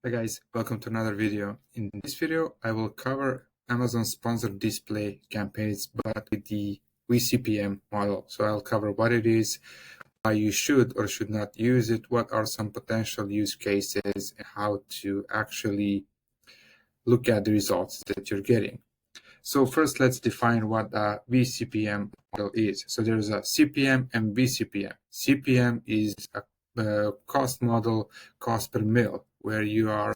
Hi guys, welcome to another video. In this video, I will cover Amazon sponsored display campaigns, but with the vCPM model. So I'll cover what it is, why you should or should not use it, what are some potential use cases, and how to actually look at the results that you're getting. So first, let's define what a vCPM model is. So there's a CPM and vCPM. CPM is a cost model, cost per mille, where you are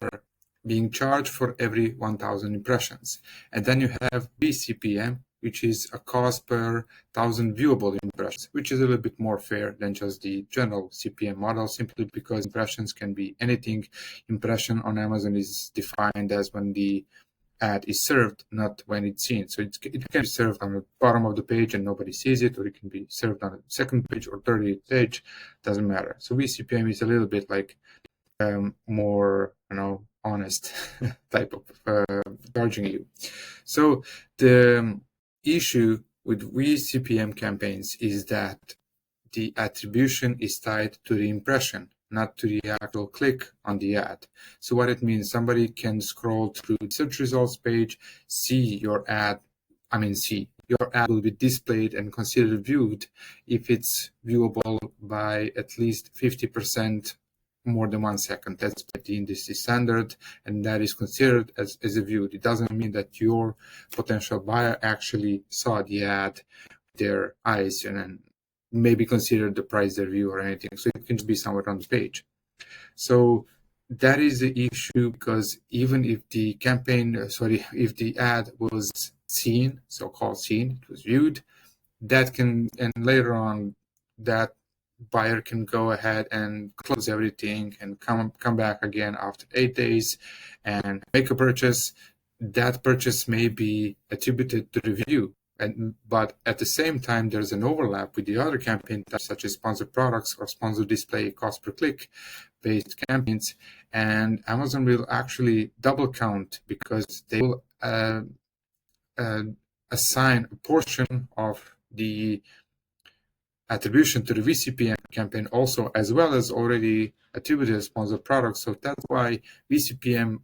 being charged for every 1,000 impressions. And then you have vCPM, which is a cost per 1,000 viewable impressions, which is a little bit more fair than just the general CPM model, simply because impressions can be anything. Impression on Amazon is defined as when the ad is served, not when it's seen. So it can be served on the bottom of the page and nobody sees it, or it can be served on the second page or 30th page, doesn't matter. So vCPM is a little bit like more, honest type of charging you. So the issue with vCPM campaigns is that the attribution is tied to the impression, not to the actual click on the ad. So what it means, somebody can scroll through the search results page, see your ad, your ad will be displayed and considered viewed if it's viewable by at least 50% more than 1 second. That's the industry standard, and that is considered as a view. It doesn't mean that your potential buyer actually saw the ad with their eyes and maybe consider the price their view or anything. So it can just be somewhere on the page. So that is the issue, because even if the if the ad was seen, so-called seen, it was viewed, that can, and later on that buyer can go ahead and close everything and come back again after 8 days and make a purchase. That purchase may be attributed to the view. But at the same time, there's an overlap with the other campaign types, such as sponsored products or sponsored display cost per click based campaigns. And Amazon will actually double count, because they will assign a portion of the attribution to the vCPM campaign also, as well as already attributed sponsored products. So that's why vCPM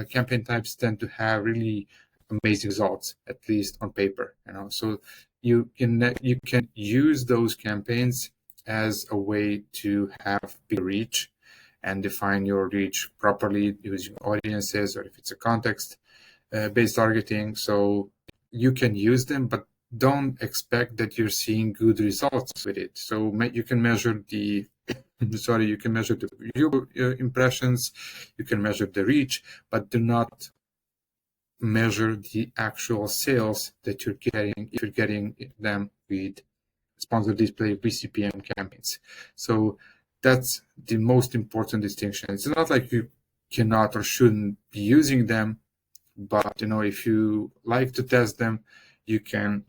campaign types tend to have really amazing results, at least on paper. So you can use those campaigns as a way to have big reach and define your reach properly using audiences, or if it's a context based targeting. So you can use them, but don't expect that you're seeing good results with it. So you can measure the view impressions, you can measure the reach, but do not measure the actual sales that you're getting if you're getting them with sponsored display vCPM campaigns. So that's the most important distinction. It's not like you cannot or shouldn't be using them, but if you like to test them, you can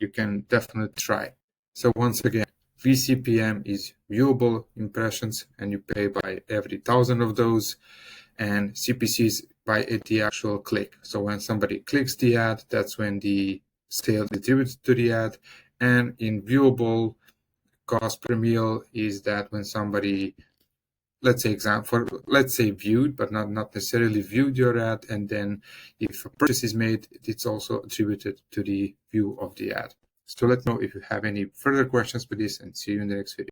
definitely try. So once again, vCPM is viewable impressions, and you pay by every 1,000 of those, and CPC is by the actual click. So when somebody clicks the ad, that's when the sale is attributed to the ad. And in viewable, cost per mille is that when somebody, let's say viewed, but not necessarily viewed your ad, and then if a purchase is made, it's also attributed to the view of the ad. So let me know if you have any further questions with this, and see you in the next video.